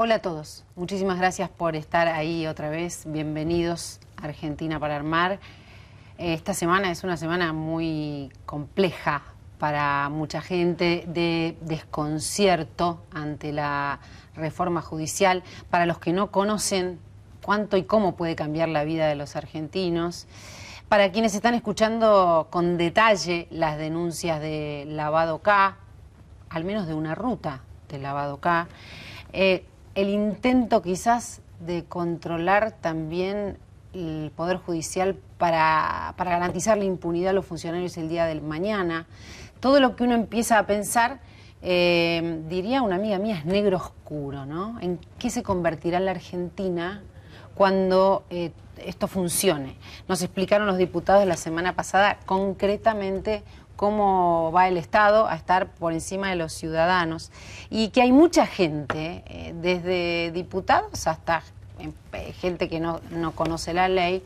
Hola a todos, muchísimas gracias por estar ahí otra vez, bienvenidos a Argentina para Armar. Esta semana es una semana muy compleja para mucha gente, de desconcierto ante la reforma judicial, para los que no conocen cuánto y cómo puede cambiar la vida de los argentinos, para quienes están escuchando con detalle las denuncias de lavado K, al menos de una ruta de lavado K, el intento quizás de controlar también el Poder Judicial para garantizar la impunidad a los funcionarios el día del mañana. Todo lo que uno empieza a pensar, diría una amiga mía, es negro oscuro, ¿no? ¿En qué se convertirá la Argentina cuando esto funcione? Nos explicaron los diputados la semana pasada concretamente cómo va el Estado a estar por encima de los ciudadanos y que hay mucha gente, desde diputados hasta gente que no conoce la ley,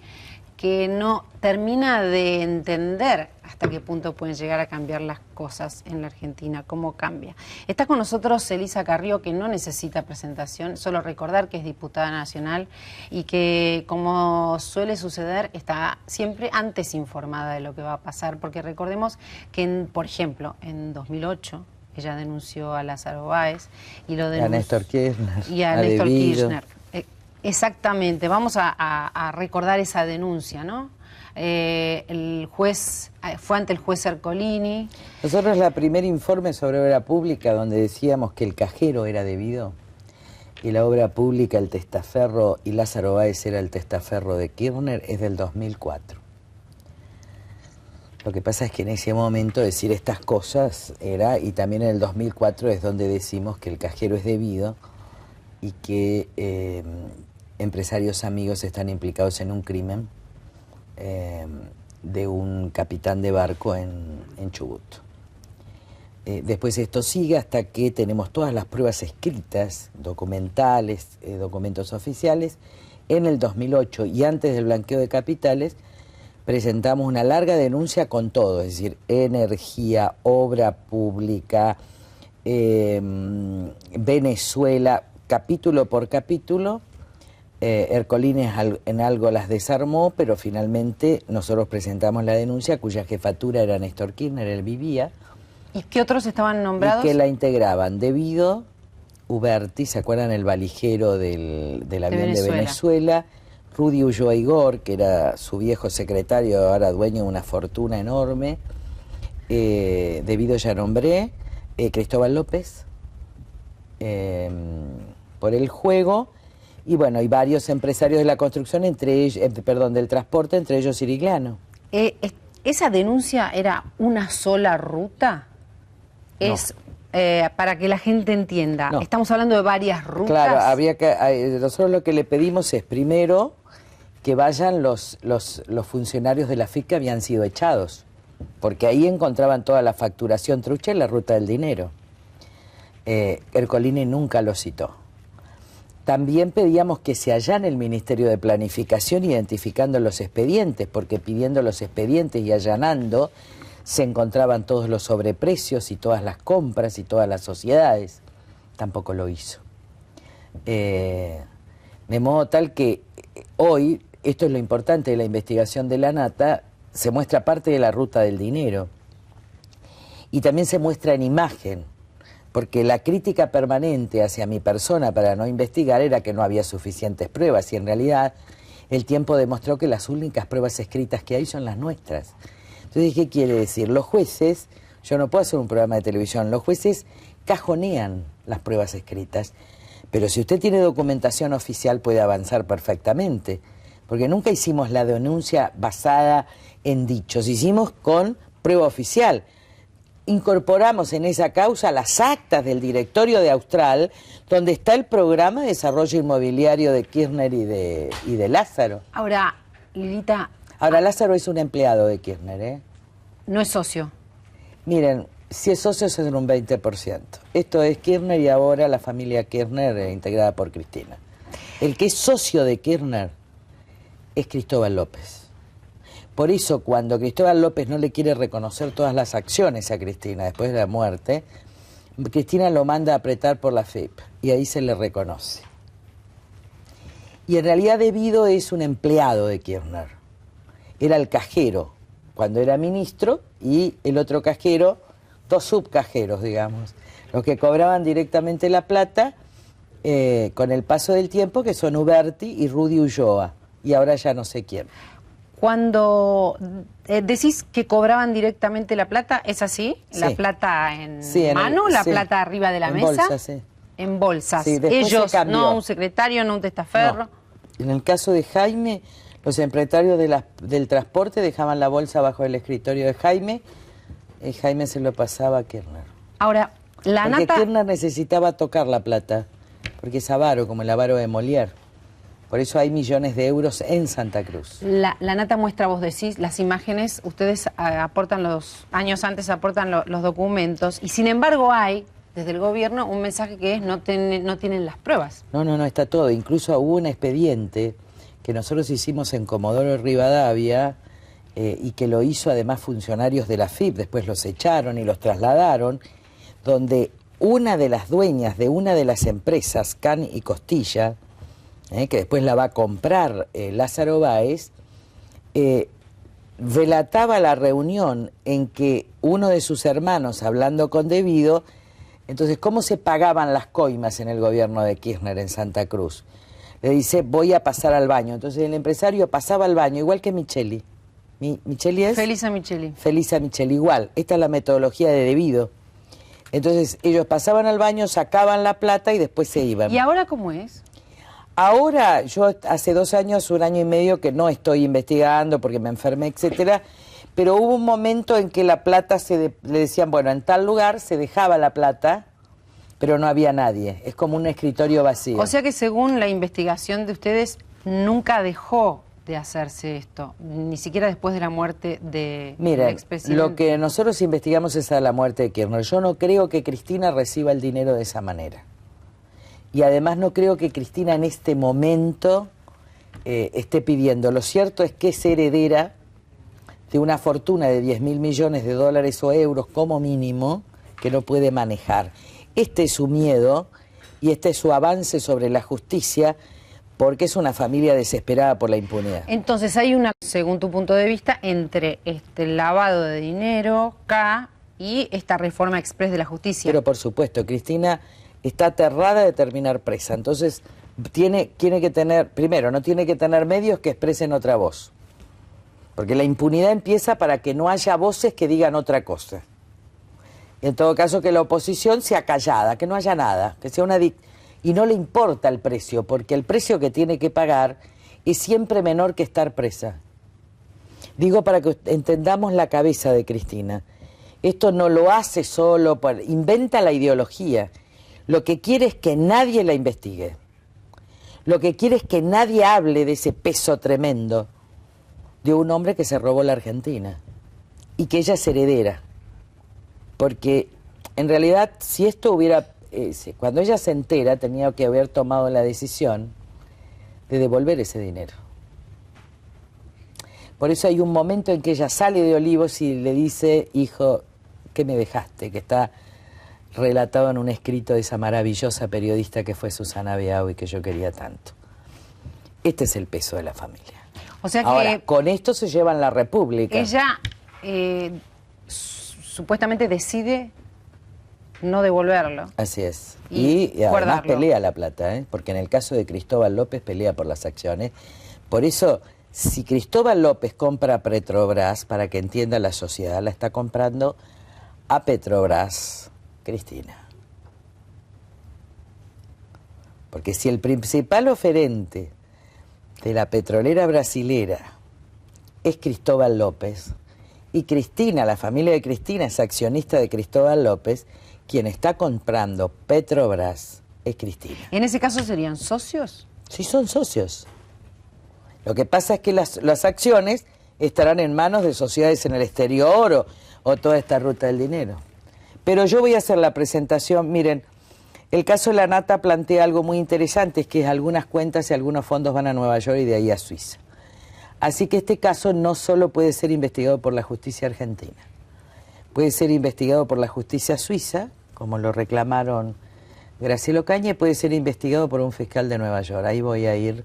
que no termina de entender hasta qué punto pueden llegar a cambiar las cosas en la Argentina, cómo cambia. Está con nosotros Elisa Carrió, que no necesita presentación, solo recordar que es diputada nacional y que, como suele suceder, está siempre antes informada de lo que va a pasar, porque recordemos que, por ejemplo, en 2008 ella denunció a Lázaro Báez y lo denunció a Néstor Kirchner. Y a Néstor Kirchner. Exactamente, vamos a recordar esa denuncia, ¿no? El juez fue ante el juez Ercolini. Nosotros el primer informe sobre obra pública donde decíamos que el cajero era debido y la obra pública, el testaferro y Lázaro Báez era el testaferro de Kirchner, es del 2004. Lo que pasa es que en ese momento decir estas cosas era, y también en el 2004 es donde decimos que el cajero es debido y que empresarios amigos están implicados en un crimen de un capitán de barco en Chubut. Después esto sigue hasta que tenemos todas las pruebas escritas, documentales, documentos oficiales. En el 2008 y antes del blanqueo de capitales presentamos una larga denuncia con todo, es decir, energía, obra pública, Venezuela, capítulo por capítulo. Ercolini en algo las desarmó, pero finalmente nosotros presentamos la denuncia cuya jefatura era Néstor Kirchner, él vivía. ¿Y qué otros estaban nombrados? Y que la integraban Debido, Uberti, ¿se acuerdan el valijero del avión de Venezuela? Rudy Ulloa Igor, que era su viejo secretario, ahora dueño de una fortuna enorme. Debido ya nombré, Cristóbal López, por el juego. Y bueno, hay varios empresarios de la construcción, entre ellos, del transporte, entre ellos Irigliano. ¿Esa denuncia era una sola ruta? No. Para que la gente entienda, no. Estamos hablando de varias rutas. Claro, nosotros lo que le pedimos es primero que vayan los funcionarios de la FIC que habían sido echados, porque ahí encontraban toda la facturación trucha en la ruta del dinero. Ercolini nunca lo citó. También pedíamos que se allane el Ministerio de Planificación identificando los expedientes, porque pidiendo los expedientes y allanando se encontraban todos los sobreprecios y todas las compras y todas las sociedades. Tampoco lo hizo. De modo tal que hoy, esto es lo importante de la investigación de la Nata, se muestra parte de la ruta del dinero. Y también se muestra en imagen. Porque la crítica permanente hacia mi persona para no investigar era que no había suficientes pruebas y en realidad el tiempo demostró que las únicas pruebas escritas que hay son las nuestras. Entonces, ¿qué quiere decir? Los jueces, yo no puedo hacer un programa de televisión, los jueces cajonean las pruebas escritas, pero si usted tiene documentación oficial puede avanzar perfectamente, porque nunca hicimos la denuncia basada en dichos, hicimos con prueba oficial. Incorporamos en esa causa las actas del directorio de Austral, donde está el programa de desarrollo inmobiliario de Kirchner y de Lázaro. Ahora, Lilita... Ahora, Lázaro es un empleado de Kirchner, ¿eh? No es socio. Miren, si es socio es en un 20%. Esto es Kirchner y ahora la familia Kirchner integrada por Cristina. El que es socio de Kirchner es Cristóbal López. Por eso, cuando Cristóbal López no le quiere reconocer todas las acciones a Cristina después de la muerte, Cristina lo manda a apretar por la FIP y ahí se le reconoce. Y en realidad Devido es un empleado de Kirchner. Era el cajero cuando era ministro y el otro cajero, 2 subcajeros, digamos, los que cobraban directamente la plata con el paso del tiempo, que son Uberti y Rudy Ulloa, y ahora ya no sé quién. Cuando decís que cobraban directamente la plata, ¿es así? Sí. ¿La plata en Sí, mano? ¿La sí. plata arriba de la En mesa? bolsas, sí. En bolsas. Sí, después se Ellos, cambió. no un secretario, no un testaferro. No. En el caso de Jaime, los empresarios del transporte dejaban la bolsa bajo el escritorio de Jaime y Jaime se lo pasaba a Kirchner. Ahora, la Porque nata... Kirchner necesitaba tocar la plata, porque es avaro, como el avaro de Molière. Por eso hay millones de euros en Santa Cruz. La nata muestra, vos decís, las imágenes, ustedes aportan años antes aportan los documentos, y sin embargo hay, desde el gobierno, un mensaje que es no tienen las pruebas. No, está todo. Incluso hubo un expediente que nosotros hicimos en Comodoro Rivadavia y que lo hizo además funcionarios de la FIP, después los echaron y los trasladaron, donde una de las dueñas de una de las empresas, Can y Costilla, que después la va a comprar Lázaro Báez, relataba la reunión en que uno de sus hermanos, hablando con Devido, entonces, ¿cómo se pagaban las coimas en el gobierno de Kirchner en Santa Cruz? Le dice, voy a pasar al baño. Entonces el empresario pasaba al baño, igual que Micheli. ¿Micheli es? Felisa Micheli. Felisa Micheli, igual. Esta es la metodología de Devido. Entonces, ellos pasaban al baño, sacaban la plata y después se iban. ¿Y ahora cómo es? Ahora, yo hace 2 años, 1 año y medio que no estoy investigando porque me enfermé, etcétera, pero hubo un momento en que la plata le decían, bueno, en tal lugar se dejaba la plata, pero no había nadie. Es como un escritorio vacío. O sea que según la investigación de ustedes, nunca dejó de hacerse esto, ni siquiera después de la muerte del expresidente. Lo que nosotros investigamos es a la muerte de Kirchner. Yo no creo que Cristina reciba el dinero de esa manera. Y además no creo que Cristina en este momento esté pidiendo. Lo cierto es que es heredera de una fortuna de 10.000 millones de dólares o euros como mínimo que no puede manejar. Este es su miedo y este es su avance sobre la justicia, porque es una familia desesperada por la impunidad. Entonces hay una, según tu punto de vista, entre este lavado de dinero, K, y esta reforma express de la justicia. Pero por supuesto, Cristina está aterrada de terminar presa. Entonces tiene que tener, primero, no tiene que tener medios que expresen otra voz. Porque la impunidad empieza para que no haya voces que digan otra cosa. En todo caso, que la oposición sea callada, que no haya nada, que sea y no le importa el precio, porque el precio que tiene que pagar es siempre menor que estar presa. Digo para que entendamos la cabeza de Cristina. Esto no lo hace solo, inventa la ideología. Lo que quiere es que nadie la investigue. Lo que quiere es que nadie hable de ese peso tremendo de un hombre que se robó la Argentina y que ella es heredera. Porque en realidad, si esto hubiera... cuando ella se entera, tenía que haber tomado la decisión de devolver ese dinero. Por eso hay un momento en que ella sale de Olivos y le dice, hijo, ¿qué me dejaste? Que está relatado en un escrito de esa maravillosa periodista que fue Susana Biao y que yo quería tanto. Este es el peso de la familia. O sea que ahora, con esto se llevan la República. Ella supuestamente decide no devolverlo. Así es. Y además guardarlo. pelea la plata, porque en el caso de Cristóbal López pelea por las acciones. Por eso, si Cristóbal López compra Petrobras, para que entienda la sociedad, la está comprando a Petrobras Cristina. Porque si el principal oferente de la petrolera brasilera es Cristóbal López, y Cristina, la familia de Cristina es accionista de Cristóbal López, quien está comprando Petrobras es Cristina. ¿En ese caso serían socios? Sí, son socios. Lo que pasa es que las acciones estarán en manos de sociedades en el exterior o toda esta ruta del dinero. Pero yo voy a hacer la presentación. Miren, el caso de la Nata plantea algo muy interesante, es que algunas cuentas y algunos fondos van a Nueva York y de ahí a Suiza. Así que este caso no solo puede ser investigado por la justicia argentina, puede ser investigado por la justicia suiza, como lo reclamaron Graciela Ocaña, y puede ser investigado por un fiscal de Nueva York. Ahí voy a ir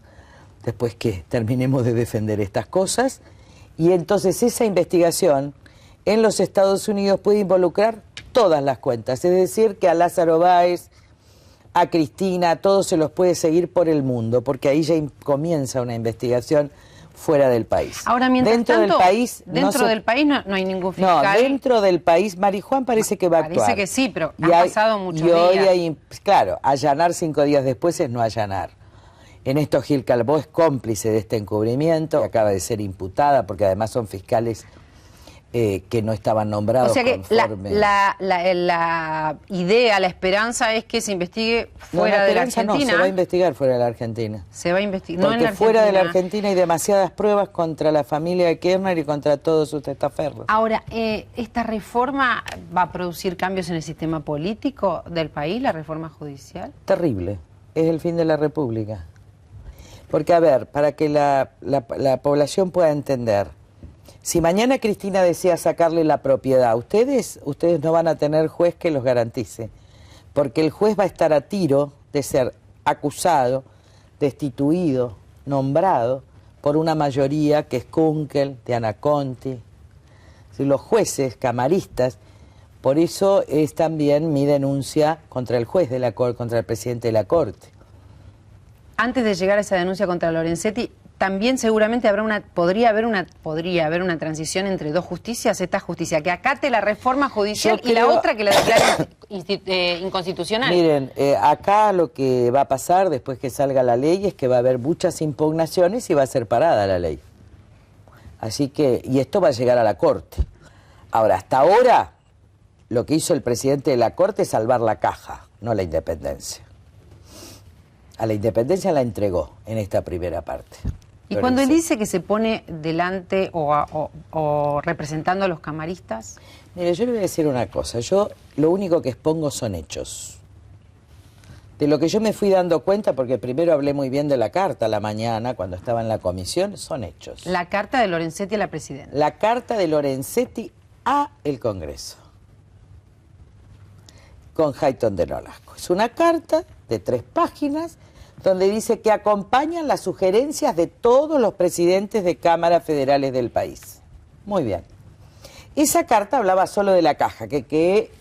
después que terminemos de defender estas cosas, y entonces esa investigación en los Estados Unidos puede involucrar todas las cuentas, es decir, que a Lázaro Báez, a Cristina, a todos se los puede seguir por el mundo, porque ahí ya comienza una investigación fuera del país. Ahora, mientras dentro tanto, del país del país no hay ningún fiscal. No, dentro del país, Marijuán parece que va a actuar. Parece que sí, pero han pasado muchos días. Hoy hay, claro, allanar 5 días después es no allanar. En esto Gil Calvo es cómplice de este encubrimiento, acaba de ser imputada, porque además son fiscales que no estaban nombrados. O sea que conforme. la idea, la esperanza es que se investigue fuera de la Argentina. No, se va a investigar fuera de la Argentina. Se va a investigar, porque no en la Argentina. Fuera de la Argentina hay demasiadas pruebas contra la familia de Kirchner y contra todos sus testaferros. Ahora, ¿esta reforma va a producir cambios en el sistema político del país, la reforma judicial? Terrible. Es el fin de la República. Porque, a ver, para que la población pueda entender, si mañana Cristina desea sacarle la propiedad, ustedes no van a tener juez que los garantice, porque el juez va a estar a tiro de ser acusado, destituido, nombrado por una mayoría que es Kunkel, Diana Conti, los jueces camaristas. Por eso es también mi denuncia contra el juez de la Corte, contra el presidente de la Corte. Antes de llegar a esa denuncia contra Lorenzetti, también seguramente podría haber una transición entre dos justicias, esta justicia que acate la reforma judicial y la otra que la declare inconstitucional. Miren, acá lo que va a pasar después que salga la ley es que va a haber muchas impugnaciones y va a ser parada la ley. Así que, y esto va a llegar a la Corte. Ahora, hasta ahora, lo que hizo el presidente de la Corte es salvar la caja, no la independencia. A la independencia la entregó en esta primera parte. Y cuando él dice que se pone delante o representando a los camaristas... Mire, yo le voy a decir una cosa. Yo lo único que expongo son hechos. De lo que yo me fui dando cuenta, porque primero hablé muy bien de la carta a la mañana, cuando estaba en la comisión, son hechos. La carta de Lorenzetti a la presidenta. La carta de Lorenzetti a el Congreso. Con Hayton de Nolasco. Es una carta de 3 páginas donde dice que acompañan las sugerencias de todos los presidentes de cámaras federales del país. Muy bien. Esa carta hablaba solo de la caja, que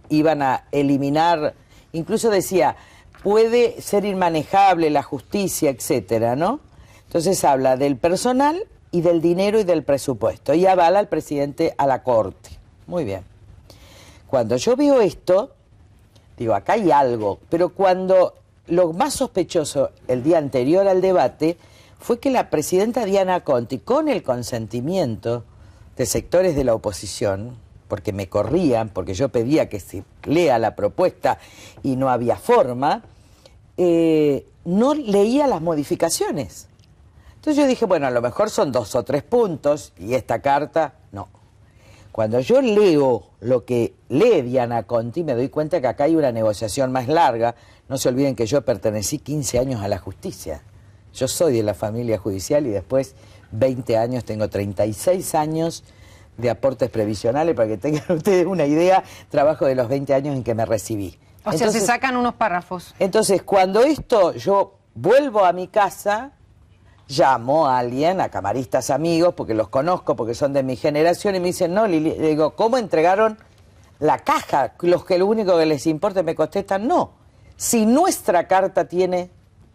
iban a eliminar, incluso decía, puede ser inmanejable la justicia, etcétera, ¿no? Entonces habla del personal y del dinero y del presupuesto, y avala al presidente a la Corte. Muy bien. Cuando yo veo esto, digo, acá hay algo, pero cuando lo más sospechoso el día anterior al debate fue que la presidenta Diana Conti, con el consentimiento de sectores de la oposición, porque me corrían, porque yo pedía que se lea la propuesta y no había forma, no leía las modificaciones. Entonces yo dije, bueno, a lo mejor son 2 o 3 puntos y esta carta, no. Cuando yo leo lo que lee Diana Conti, me doy cuenta que acá hay una negociación más larga. No se olviden que yo pertenecí 15 años a la justicia. Yo soy de la familia judicial y después 20 años, tengo 36 años de aportes previsionales, para que tengan ustedes una idea, trabajo de los 20 años en que me recibí. O sea, se sacan unos párrafos. Entonces, cuando yo vuelvo a mi casa, llamo a alguien, a camaristas amigos, porque los conozco, porque son de mi generación, y me dicen, no, Lili, le digo, ¿cómo entregaron la caja? Los que lo único que les importa me contestan, no. Si nuestra carta tiene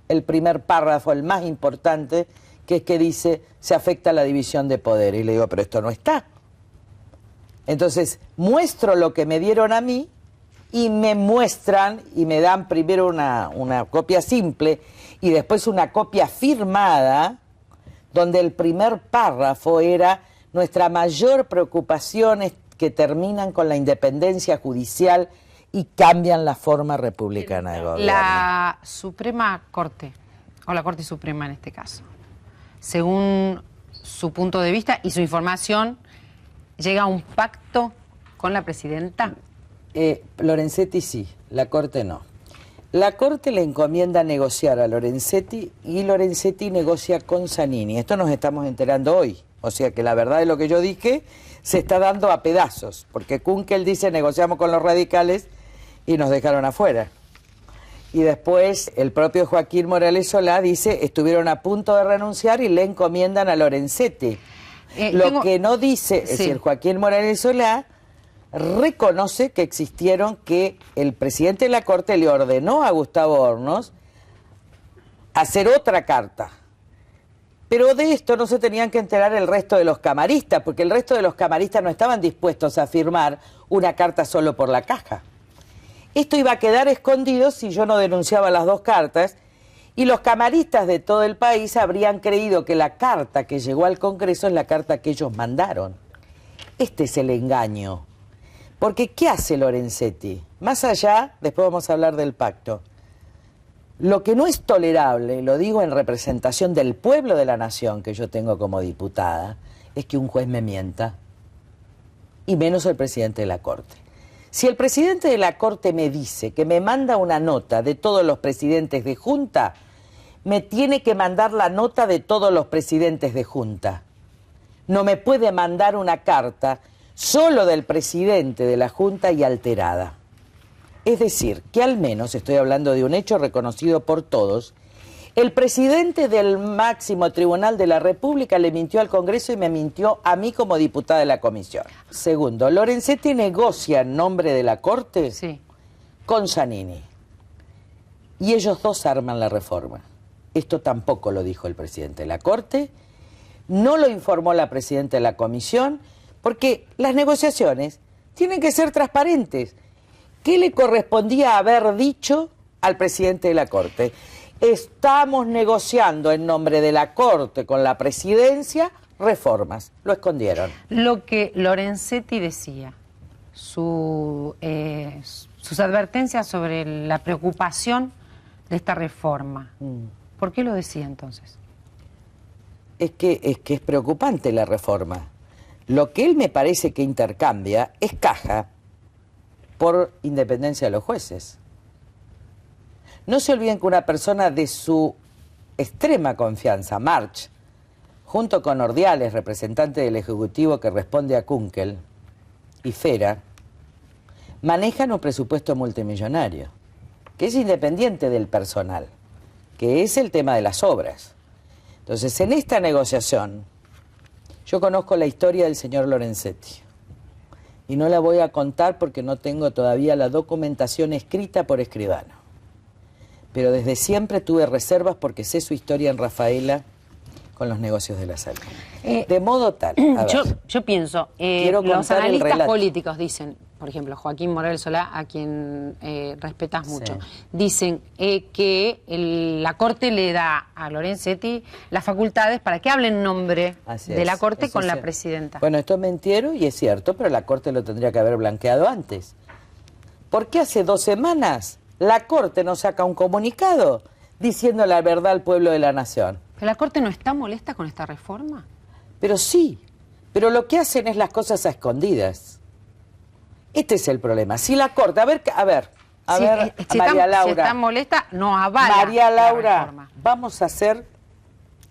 el primer párrafo, el más importante, que es que dice, se afecta la división de poder. Y le digo, pero esto no está. Entonces, muestro lo que me dieron a mí, y me muestran, y me dan primero una copia simple, y después una copia firmada, donde el primer párrafo era, nuestra mayor preocupación es que terminan con la independencia judicial y cambian la forma republicana de gobierno. La Suprema Corte, o la Corte Suprema en este caso, según su punto de vista y su información, ¿llega a un pacto con la presidenta? Lorenzetti sí, la Corte no. La Corte le encomienda negociar a Lorenzetti y Lorenzetti negocia con Zanini. Esto nos estamos enterando hoy. O sea que la verdad de lo que yo dije se está dando a pedazos, porque Kunkel dice negociamos con los radicales y nos dejaron afuera. Y después el propio Joaquín Morales Solá dice, estuvieron a punto de renunciar y le encomiendan a Lorenzetti. Que no dice, es decir, Joaquín Morales Solá reconoce que existieron, que el presidente de la Corte le ordenó a Gustavo Hornos hacer otra carta. Pero de esto no se tenían que enterar el resto de los camaristas, porque el resto de los camaristas no estaban dispuestos a firmar una carta solo por la caja. Esto iba a quedar escondido si yo no denunciaba las dos cartas, y los camaristas de todo el país habrían creído que la carta que llegó al Congreso es la carta que ellos mandaron. Este es el engaño. Porque ¿qué hace Lorenzetti? Más allá, después vamos a hablar del pacto. Lo que no es tolerable, lo digo en representación del pueblo de la nación que yo tengo como diputada, es que un juez me mienta, y menos el presidente de la Corte. Si el presidente de la Corte me dice que me manda una nota de todos los presidentes de Junta, me tiene que mandar la nota de todos los presidentes de Junta. No me puede mandar una carta solo del presidente de la Junta y alterada. Es decir, que al menos, estoy hablando de un hecho reconocido por todos, el presidente del máximo tribunal de la República le mintió al Congreso y me mintió a mí como diputada de la comisión. Segundo, Lorenzetti negocia en nombre de la Corte con Zanini. Y ellos dos arman la reforma. Esto tampoco lo dijo el presidente de la Corte, no lo informó la presidenta de la comisión, porque las negociaciones tienen que ser transparentes. ¿Qué le correspondía haber dicho al presidente de la Corte? Estamos negociando en nombre de la Corte con la presidencia reformas. Lo escondieron. Lo que Lorenzetti decía, sus advertencias sobre la preocupación de esta reforma, ¿por qué lo decía entonces? Es que es preocupante la reforma. Lo que él me parece que intercambia es caja por independencia de los jueces. No se olviden que una persona de su extrema confianza, March, junto con Ordiales, representante del Ejecutivo que responde a Kunkel, y Fera, manejan un presupuesto multimillonario, que es independiente del personal, que es el tema de las obras. Entonces, en esta negociación, yo conozco la historia del señor Lorenzetti. Y no la voy a contar porque no tengo todavía la documentación escrita por escribano. Pero desde siempre tuve reservas porque sé su historia en Rafaela con los negocios de la salud. De modo tal, a ver, yo pienso, los analistas políticos dicen, por ejemplo, Joaquín Morales Solá, a quien respetas mucho, dicen que la Corte le da a Lorenzetti las facultades para que hable en nombre de la Corte con la presidenta. Bueno, esto es mentira y es cierto, pero la Corte lo tendría que haber blanqueado antes. ¿Por qué hace 2 semanas la Corte no saca un comunicado diciendo la verdad al pueblo de la nación? ¿Pero la Corte no está molesta con esta reforma? Pero sí, pero lo que hacen es las cosas a escondidas. Este es el problema. Si la Corte, a ver, María Laura. Si está molesta, no avala María Laura, la reforma. Vamos a ser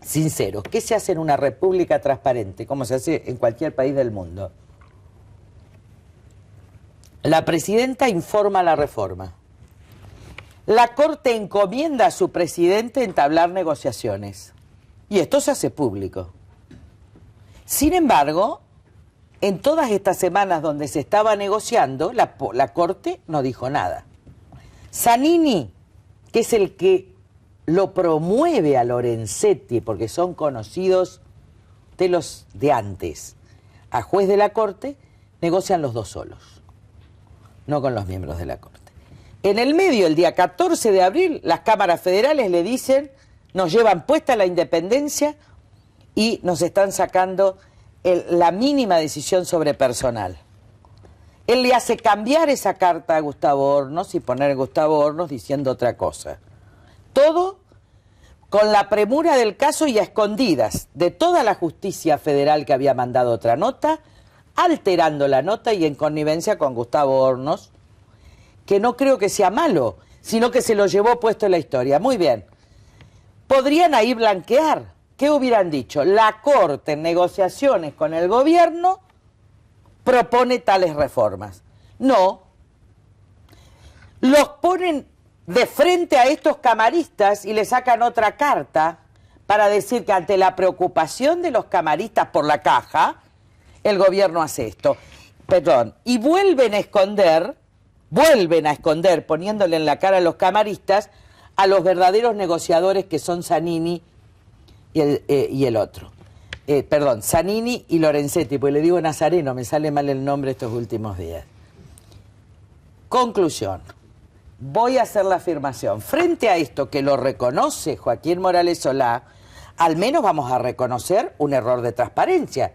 sinceros. ¿Qué se hace en una república transparente, como se hace en cualquier país del mundo? La presidenta informa la reforma. La Corte encomienda a su presidente entablar negociaciones. Y esto se hace público. Sin embargo, en todas estas semanas donde se estaba negociando, la Corte no dijo nada. Zanini, que es el que lo promueve a Lorenzetti, porque son conocidos de los de antes, a juez de la Corte, negocian los dos solos, no con los miembros de la Corte. En el medio, el día 14 de abril, las cámaras federales le dicen, nos llevan puesta la independencia y nos están sacando la mínima decisión sobre personal. Él le hace cambiar esa carta a Gustavo Hornos y poner a Gustavo Hornos diciendo otra cosa. Todo con la premura del caso y a escondidas de toda la justicia federal que había mandado otra nota, alterando la nota y en connivencia con Gustavo Hornos, que no creo que sea malo, sino que se lo llevó puesto en la historia. Muy bien. Podrían ahí blanquear. ¿Qué hubieran dicho? La Corte, en negociaciones con el gobierno, propone tales reformas. No. Los ponen de frente a estos camaristas y le sacan otra carta para decir que ante la preocupación de los camaristas por la caja, el gobierno hace esto. Perdón, y vuelven a esconder, poniéndole en la cara a los camaristas, a los verdaderos negociadores que son Zanini y el otro. Perdón, Zanini y Lorenzetti, porque le digo Nazareno, me sale mal el nombre estos últimos días. Conclusión. Voy a hacer la afirmación. Frente a esto que lo reconoce Joaquín Morales Solá, al menos vamos a reconocer un error de transparencia.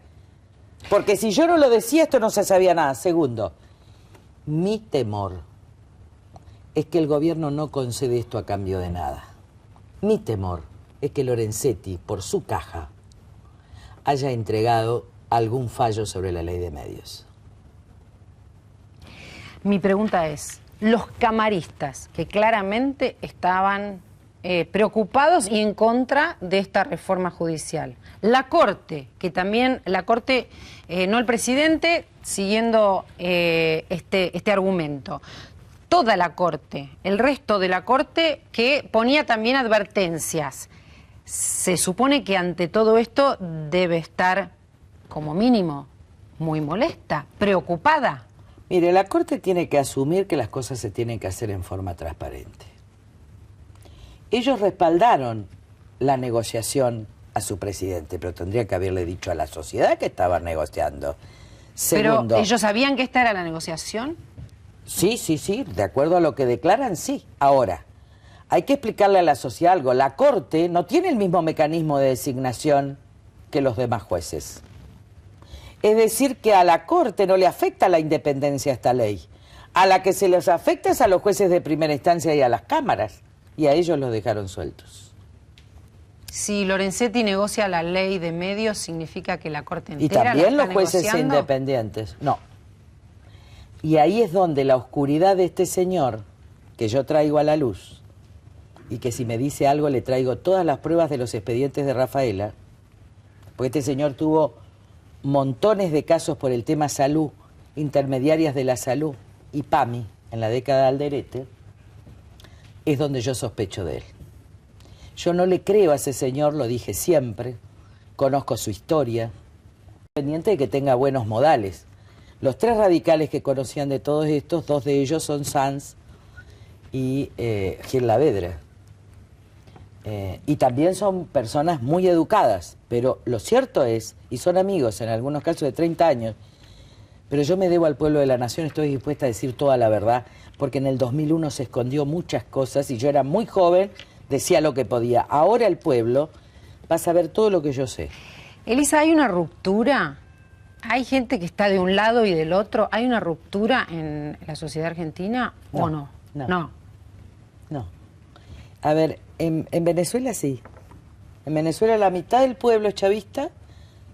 Porque si yo no lo decía, esto no se sabía nada. Segundo, mi temor es que el gobierno no concede esto a cambio de nada. Mi temor es que Lorenzetti, por su caja, haya entregado algún fallo sobre la ley de medios. Mi pregunta es, los camaristas que claramente estaban preocupados y en contra de esta reforma judicial, la Corte, que también, la Corte, no el presidente, siguiendo este argumento, toda la Corte, el resto de la Corte que ponía también advertencias, se supone que ante todo esto debe estar, como mínimo, muy molesta, preocupada. Mire, la Corte tiene que asumir que las cosas se tienen que hacer en forma transparente. Ellos respaldaron la negociación a su presidente, pero tendría que haberle dicho a la sociedad que estaban negociando. Segundo, ¿pero ellos sabían que esta era la negociación? Sí, de acuerdo a lo que declaran, sí. Ahora, hay que explicarle a la sociedad algo. La Corte no tiene el mismo mecanismo de designación que los demás jueces. Es decir, que a la Corte no le afecta la independencia esta ley. A la que se les afecta es a los jueces de primera instancia y a las cámaras. Y a ellos los dejaron sueltos. Si Lorenzetti negocia la ley de medios, ¿significa que la Corte entera y también la los jueces negociando? Independientes. No. Y ahí es donde la oscuridad de este señor, que yo traigo a la luz, y que si me dice algo le traigo todas las pruebas de los expedientes de Rafaela, porque este señor tuvo montones de casos por el tema salud, intermediarias de la salud y PAMI en la década de Alderete, es donde yo sospecho de él. Yo no le creo a ese señor, lo dije siempre, conozco su historia, independiente de que tenga buenos modales. Los tres radicales que conocían de todos estos, dos de ellos son Sanz y Gil Lavedra. Y también son personas muy educadas, pero lo cierto es, y son amigos en algunos casos de 30 años, pero yo me debo al pueblo de la nación, estoy dispuesta a decir toda la verdad, porque en el 2001 se escondió muchas cosas y yo era muy joven, decía lo que podía. Ahora el pueblo va a saber todo lo que yo sé. Elisa, ¿hay una ruptura? ¿Hay gente que está de un lado y del otro? ¿Hay una ruptura en la sociedad argentina o no? No. A ver, en Venezuela sí. En Venezuela la mitad del pueblo es chavista,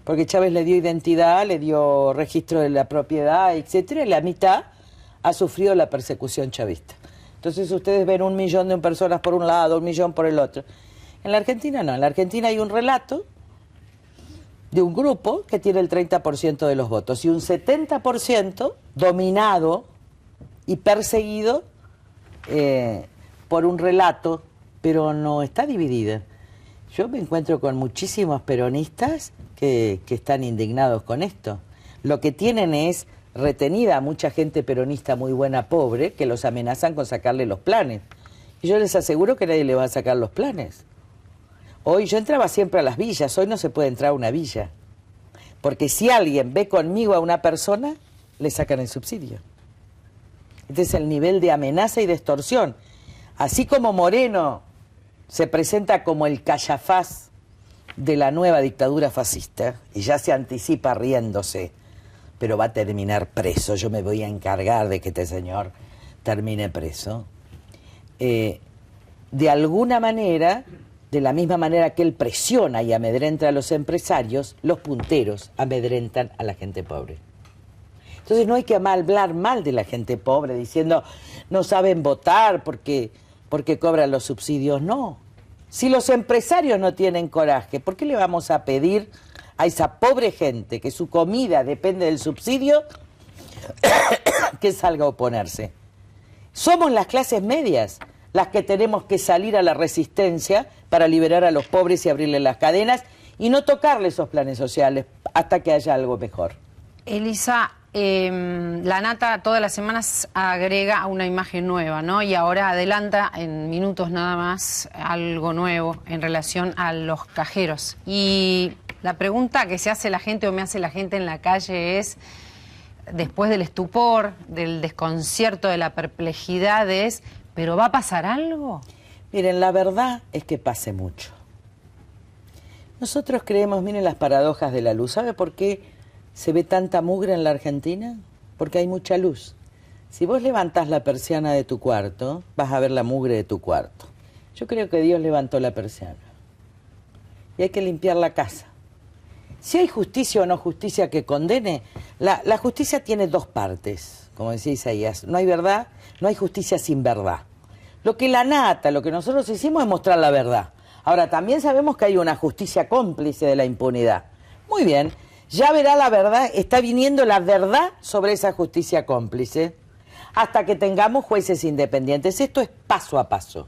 porque Chávez le dio identidad, le dio registro de la propiedad, etcétera, y la mitad ha sufrido la persecución chavista. Entonces ustedes ven 1 millón de personas por un lado, 1 millón por el otro. En la Argentina no, en la Argentina hay un relato de un grupo que tiene el 30% de los votos y un 70% dominado y perseguido por un relato, pero no está dividida. Yo me encuentro con muchísimos peronistas que están indignados con esto. Lo que tienen es retenida a mucha gente peronista muy buena, pobre, que los amenazan con sacarle los planes. Y yo les aseguro que nadie le va a sacar los planes. Hoy yo entraba siempre a las villas, hoy no se puede entrar a una villa. Porque si alguien ve conmigo a una persona, le sacan el subsidio. Este es el nivel de amenaza y de extorsión. Así como Moreno se presenta como el callafaz de la nueva dictadura fascista, y ya se anticipa riéndose, pero va a terminar preso, yo me voy a encargar de que este señor termine preso. De alguna manera, de la misma manera que él presiona y amedrenta a los empresarios, los punteros amedrentan a la gente pobre. Entonces no hay que hablar mal de la gente pobre diciendo no saben votar porque cobran los subsidios. No. Si los empresarios no tienen coraje, ¿por qué le vamos a pedir a esa pobre gente que su comida depende del subsidio que salga a oponerse? Somos las clases medias. las que tenemos que salir a la resistencia para liberar a los pobres y abrirles las cadenas y no tocarle esos planes sociales hasta que haya algo mejor. Elisa, La Nata todas las semanas agrega una imagen nueva, ¿no? Y ahora adelanta en minutos nada más algo nuevo en relación a los cajeros. Y la pregunta que se hace la gente o me hace la gente en la calle es, después del estupor, del desconcierto, de la perplejidad, es, ¿pero va a pasar algo? Miren, la verdad es que pase mucho. Nosotros creemos, miren las paradojas de la luz. ¿Sabe por qué se ve tanta mugre en la Argentina? Porque hay mucha luz. Si vos levantás la persiana de tu cuarto, vas a ver la mugre de tu cuarto. Yo creo que Dios levantó la persiana. Y hay que limpiar la casa. Si hay justicia o no justicia que condene, la justicia tiene dos partes, como decía Isaías. No hay verdad, no hay justicia sin verdad. Lo que La Nata, lo que nosotros hicimos es mostrar la verdad. Ahora, también sabemos que hay una justicia cómplice de la impunidad. Muy bien, ya verá la verdad, está viniendo la verdad sobre esa justicia cómplice, hasta que tengamos jueces independientes. Esto es paso a paso,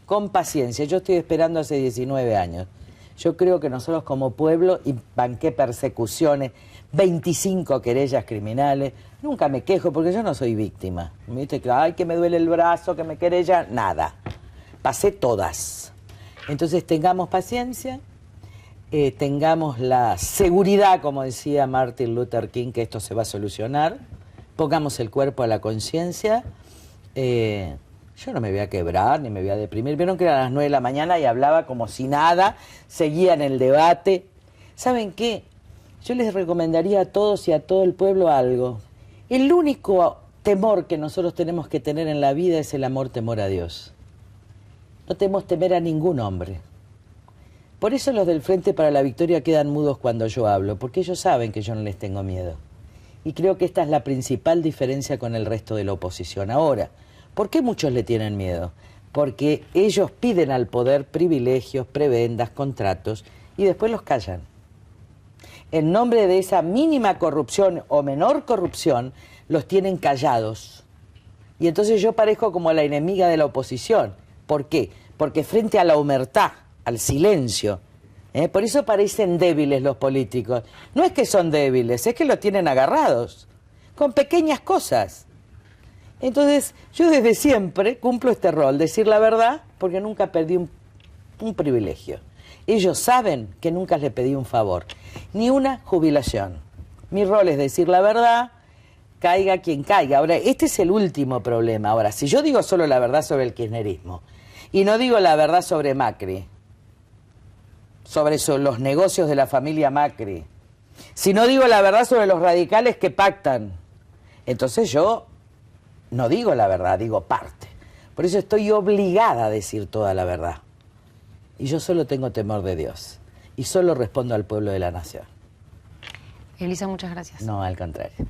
con paciencia. Yo estoy esperando hace 19 años. Yo creo que nosotros como pueblo, y banqué persecuciones, 25 querellas criminales, nunca me quejo porque yo no soy víctima. ¿Me viste? Ay, que me duele el brazo, que me querella, nada. Pasé todas. Entonces tengamos paciencia, tengamos la seguridad, como decía Martin Luther King, que esto se va a solucionar, pongamos el cuerpo a la conciencia. Yo no me voy a quebrar ni me voy a deprimir. Vieron que eran las 9 de la mañana y hablaba como si nada, seguía en el debate. ¿Saben qué? Yo les recomendaría a todos y a todo el pueblo algo. El único temor que nosotros tenemos que tener en la vida es el amor-temor a Dios. No tenemos temer a ningún hombre. Por eso los del Frente para la Victoria quedan mudos cuando yo hablo, porque ellos saben que yo no les tengo miedo. Y creo que esta es la principal diferencia con el resto de la oposición. Ahora, ¿por qué muchos le tienen miedo? Porque ellos piden al poder privilegios, prebendas, contratos, y después los callan. En nombre de esa mínima corrupción o menor corrupción, los tienen callados. Y entonces yo parezco como la enemiga de la oposición. ¿Por qué? Porque frente a la omertá, al silencio, por eso parecen débiles los políticos. No es que son débiles, es que los tienen agarrados, con pequeñas cosas. Entonces, yo desde siempre cumplo este rol, decir la verdad, porque nunca perdí un privilegio. Ellos saben que nunca les pedí un favor, ni una jubilación. Mi rol es decir la verdad, caiga quien caiga. Ahora, este es el último problema. Ahora, si yo digo solo la verdad sobre el kirchnerismo, y no digo la verdad sobre Macri, sobre los negocios de la familia Macri, si no digo la verdad sobre los radicales que pactan, entonces yo no digo la verdad, digo parte. Por eso estoy obligada a decir toda la verdad. Y yo solo tengo temor de Dios. Y solo respondo al pueblo de la nación. Elisa, muchas gracias. No, al contrario.